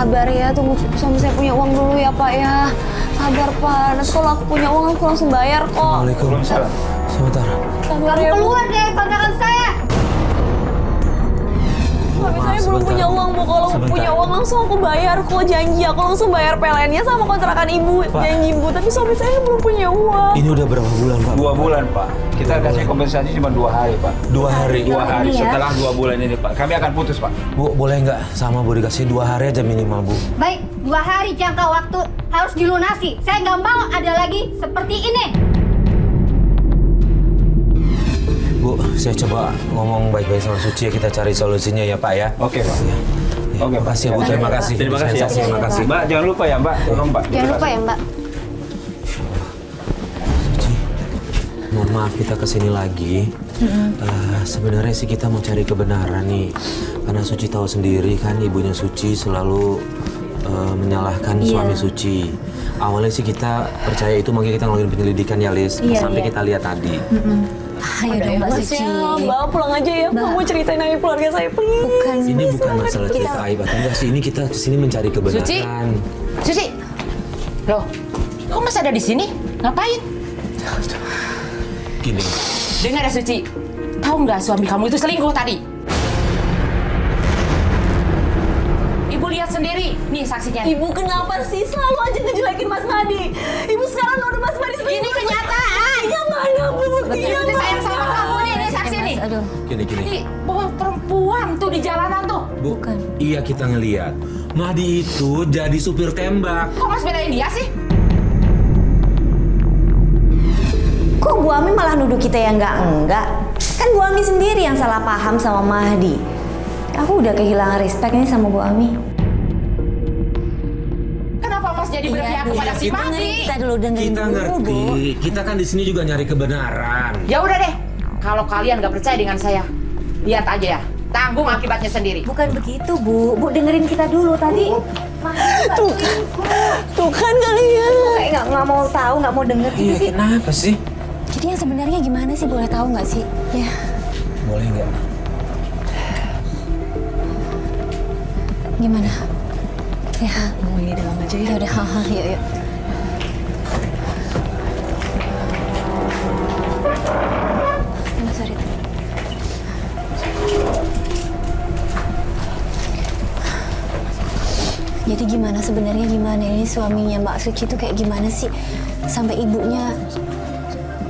sabar ya, tunggu sampai saya punya uang dulu ya Pak ya. Sabar Pak, nanti kalau aku punya uang aku langsung bayar kok. Waalaikumsalam. Sebentar. Sabar ya. Keluar dari kontrakan saya. Suami saya belum punya uang Bu, kalau punya uang langsung aku bayar kok, janji aku langsung bayar PLN-nya sama kontrakan Ibu, janji Bu. Tapi suami saya belum punya uang. Ini udah berapa bulan Pak? 2 bulan Pak. Kita kasih kompensasi cuma 2 hari Pak. 2 hari. 2 hari Ini ya. setelah 2 bulan ini Pak. Kami akan putus Pak. Bu, boleh nggak sama Bu dikasih 2 hari aja minimal Bu? Baik, 2 hari jangka waktu harus dilunasi. Saya nggak mau ada lagi seperti ini. Bu, saya coba ngomong baik-baik sama Suci ya, kita cari solusinya ya Pak ya. Oke Pak. Ya. Oke, Pak. Makasih ya Bu, terima kasih. Terima kasih ya. Terima kasih. Mbak, jangan lupa ya Mbak. Tolong Mbak. Jangan lupa ya Mbak. Suci, mohon maaf kita kesini lagi. Sebenarnya sih kita mau cari kebenaran nih. Karena Suci tahu sendiri kan ibunya Suci selalu menyalahkan suami Suci. Awalnya sih kita percaya itu, makanya kita ngelakuin penyelidikan ya Lis. Sampai kita lihat tadi. Ayo dong Mbak Suci. Mbak pulang aja ya, Mbak mau ceritain aib keluarga saya please. Ini bukan masalah cerita aib atau enggak sih, ini kita kesini mencari kebenaran. Suci, loh, kok masih ada di sini? Ngapain? Gini, Dengar ya Suci, tahu nggak suami kamu itu selingkuh tadi? Ibu lihat sendiri, nih saksinya. Ibu kenapa sih selalu aja ngejelekin Mas Madi? Ibu sekarang udah Mas Madi selingkuh. Ini kenyataan. Yang mana buktinya? Ini sayang sama kamu nih, ini saksi nih. gini. Ini bawa perempuan tuh di jalanan tuh. Bu, iya kita ngeliat. Mahdi itu jadi supir tembak. Kok Mas belain dia sih? Kok Bu Ami malah nuduh kita yang enggak? Kan Bu Ami sendiri yang salah paham sama Mahdi. Aku udah kehilangan respect nih sama Bu Ami. Kenapa Mas jadi berpihak kepada si Mahdi? Kita dulu dengerin Kita dulu, ngerti, Bu. kita kan di sini juga nyari kebenaran. Ya udah deh, kalau kalian nggak percaya dengan saya, lihat aja ya, tanggung akibatnya sendiri. Bukan begitu, Bu. Bu dengerin kita dulu tadi. Tuh kan kalian. Kayak nggak mau tahu, nggak mau denger. Iya, kenapa sih? Jadi yang sebenarnya gimana sih? Boleh tahu nggak sih? Ya. Boleh nggak? Gimana? Ya, ngomong di dalam aja ya. Ya udah, haha, yuk. Sorry. Jadi gimana sebenarnya ini suaminya Mbak Suci itu kayak gimana sih? Sampai ibunya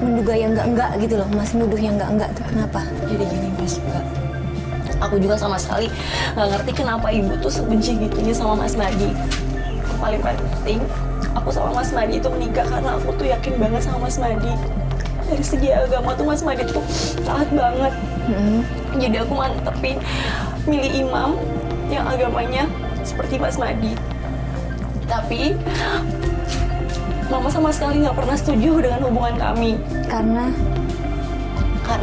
menduga yang enggak gitu loh, Mas nuduh yang enggak tuh kenapa? Jadi gini Mas, aku juga sama sekali nggak ngerti kenapa ibu tuh sebenci gitunya sama Mas Madi. Paling penting, aku sama Mas Madi itu menikah karena aku tuh yakin banget sama Mas Madi. Dari segi agama tuh Mas Madi tuh taat banget. Jadi aku mantepin milih imam yang agamanya seperti Mas Madi. Tapi Mama sama sekali nggak pernah setuju dengan hubungan kami. Karena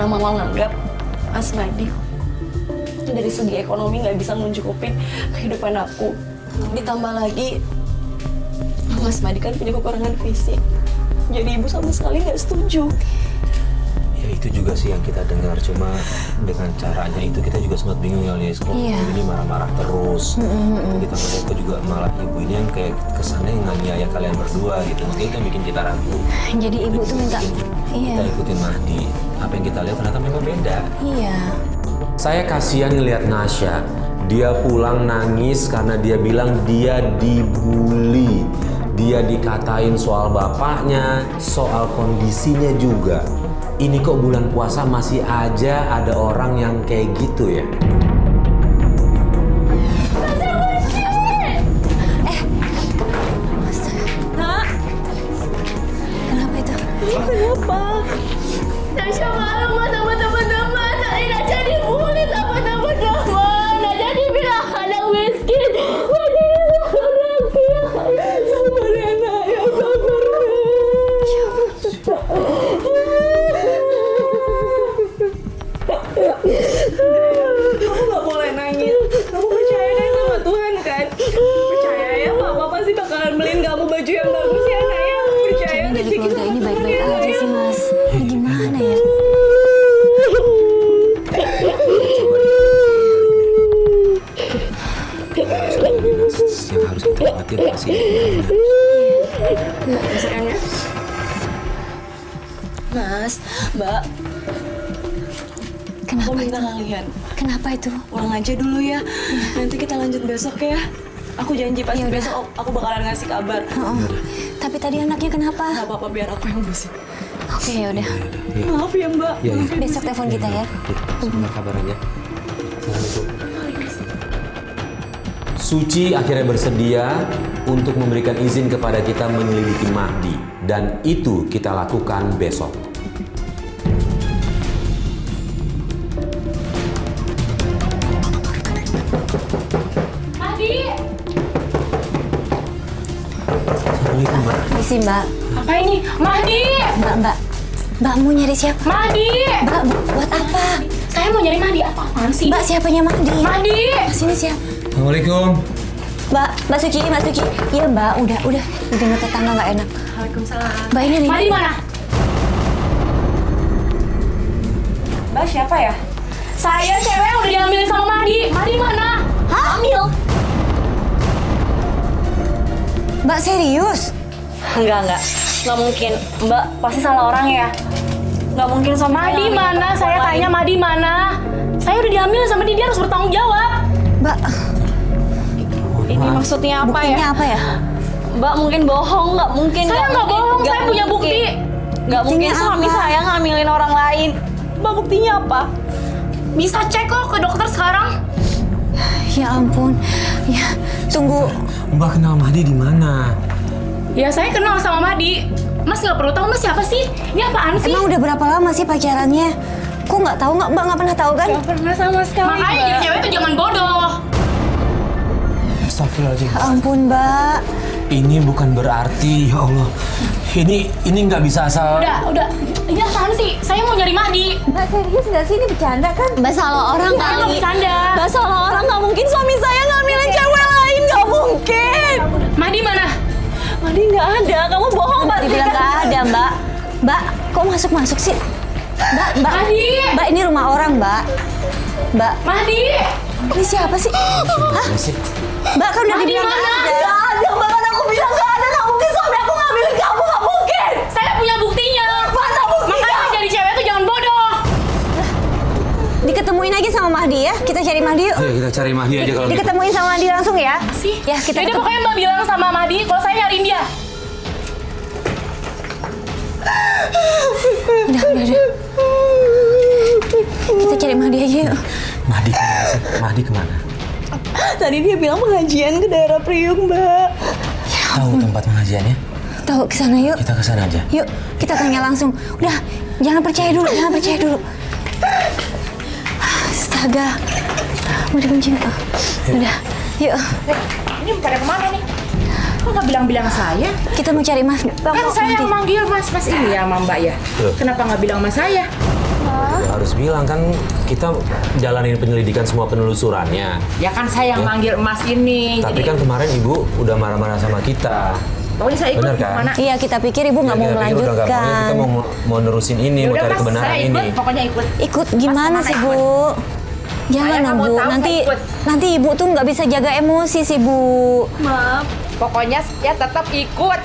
Mama menganggap Mas Madi dari segi ekonomi nggak bisa mencukupin kehidupan aku. Ditambah lagi Mas Madi kan punya kekurangan fisik. Jadi ibu sama sekali nggak setuju. Ya itu juga sih yang kita dengar, cuma dengan caranya itu kita juga sempat bingung ya Lis. Kok Iya. ibu ini marah-marah terus. Kita berdebat juga malah ibu ini yang kayak kesannya nganiaya kalian berdua gitu. Makanya itu yang bikin kita ragu. jadi ibu tuh minta, Kita ikutin Mahdi. Apa yang kita lihat ternyata memang beda. iya. Saya kasihan ngelihat Nasya. Dia pulang nangis karena dia bilang dia dibully. Dia dikatain soal bapaknya, soal kondisinya juga. Ini kok bulan puasa masih aja ada orang yang kayak gitu ya? Kenapa itu? Kenapa? Tasya malu sama teman-teman. Tidak jadi bully sama teman-teman. Tidak jadi bilang anak miskin. Tidak seorang pihak. Sabar ya nak, ya sabar. Kamu nggak boleh nangis. Kamu percaya deh sama Tuhan kan? Percaya ya, Papa pasti bakalan beliin kamu baju yang bagus ya nak ya. Percaya Jadi rezeki keluarga kamu ini baik-baik bakalan aja ya. sih Mas. Ini gimana ya? Coba deh. Mas, Mbak, Kenapa aku minta itu? kalian Kenapa itu? pulang aja dulu ya. Nanti kita lanjut besok ya. Aku janji pasti besok aku bakalan ngasih kabar. Oh, Tapi tadi anaknya kenapa? Gak apa-apa, biar aku yang ngurusin. Oke, ya udah. Iya. Maaf ya, Mbak. Iya, iya. Besok telepon kita ya. Sebentar kabarannya. Assalamualaikum. Suci akhirnya bersedia untuk memberikan izin kepada kita menyelidiki Mahdi. Dan itu kita lakukan besok. Mahdi! Assalamualaikum, Mbak. Isi Mbak. Apa ini? Mahdi! Mbak. Mbak mau nyari siapa? Mahdi! Mbak, buat apa? Saya mau nyari Mahdi. Apaan sih? Mbak, siapanya Mahdi? Mahdi! Sini siap. Assalamualaikum. Mbak Suci. Iya Mbak, udah. Dengar tetangga nggak enak. Waalaikumsalam. Mbak ini Rina. Mahdi mana? Mbak, siapa ya? Saya cewek yang udah diambilin sama Mahdi. Mahdi mana? Hamil. Mbak serius? Enggak. Nggak mungkin. Mbak, pasti salah orang ya. Nggak mungkin suami Mahdi saya ngambil mana? perempuan Saya lain. tanya Mahdi mana? Saya udah diambilin sama dia harus bertanggung jawab. Mbak, Ini maksudnya apa buktinya ya? apa ya? Mbak mungkin bohong, nggak mungkin. Saya nggak bohong, saya punya bukti. Nggak mungkin Buktinya suami apa? saya ngambilin orang lain. Mbak, buktinya apa? Bisa cek kok ke dokter sekarang. Ya ampun. Ya, tunggu. Mbak kenal Mahdi di mana? Ya saya kenal sama Mahdi. Mas nggak perlu tahu Mas siapa sih? Ini apaan sih? Emang udah berapa lama sih pacarannya? Kok nggak tahu nggak? Mbak nggak pernah tahu kan? Nggak pernah sama sekali. Makanya jadi cewek itu jangan bodoh. Astagfirullahaladzim. Ya ampun Mbak. Ini bukan berarti, ya Allah. Ini nggak bisa asal. Udah. Ini apaan sih? Saya mau nyari Mahdi. Mbak serius nggak sih ini bercanda kan? Mbak salah orang Saya nggak bercanda. Mbak, salah orang. Nggak mungkin suami saya ngambilin cewek lain. Nggak mungkin. Mahdi mana? Mahdi nggak ada. Kamu bohong, Mbak. Dibilang nggak ada Mbak. Mbak, kok masuk sih? Mbak. Mahdi! Mbak ini rumah orang Mbak. Mbak, Mahdi! ini siapa sih? Hah? Mana sih? Mbak kan udah Mahdi dibilang mana? nggak ada. Nggak ada, Mbak. Kan aku bilang nggak ada. Nggak mungkin suami aku ngambilin kamu. Nggak mungkin. Saya punya buktinya. Mana buktinya? Makanya jadi cewek itu jangan bodoh. Diketemuin aja sama Mahdi ya. Kita cari Mahdi yuk. Ayo kita cari Mahdi aja kalau gitu. Diketemuin sama Mahdi langsung ya. Sih. Ya kita Yaudah ketemu. pokoknya Mbak bilang sama Mahdi kalau saya nyariin dia. Udah. Kita cari Mahdi aja yuk. Mahdi kemana sih? Mahdi kemana? Tadi dia bilang pengajian ke daerah Priuk, Mbak. Tahu tempat pengajiannya? Tahu kesana yuk. Kita kesana aja. Yuk, kita tanya langsung. Udah, jangan percaya dulu. Astaga. Mau dikunci nggak? Udah, yuk. Ini pada kemana nih? Kok nggak bilang-bilang saya? Kita mau cari Mas. Kan saya yang manggil mas ini ya sama Mbak ya. Loh. Kenapa nggak bilang sama saya? Ya, harus bilang kan kita jalanin penyelidikan semua penelusurannya. Ya kan saya yang Ya. manggil emas ini. Tapi Jadi kan kemarin ibu udah marah-marah sama kita. pokoknya saya ikut Bener kan? kemana? Iya, kita pikir ibu nggak Ya, mau kita pikir udah nggak mau, ya, melanjutkan. kita mau nerusin ini, mau Yaudah, cari Mas, kebenaran saya ikut, ini. pokoknya ikut. Ikut gimana Mas, sih, kemana Bu? Jangan Saya lah, nggak mau Bu. tahu, Nanti saya ikut. nanti ibu tuh nggak bisa jaga emosi sih, Bu. Maaf. Pokoknya saya tetap ikut.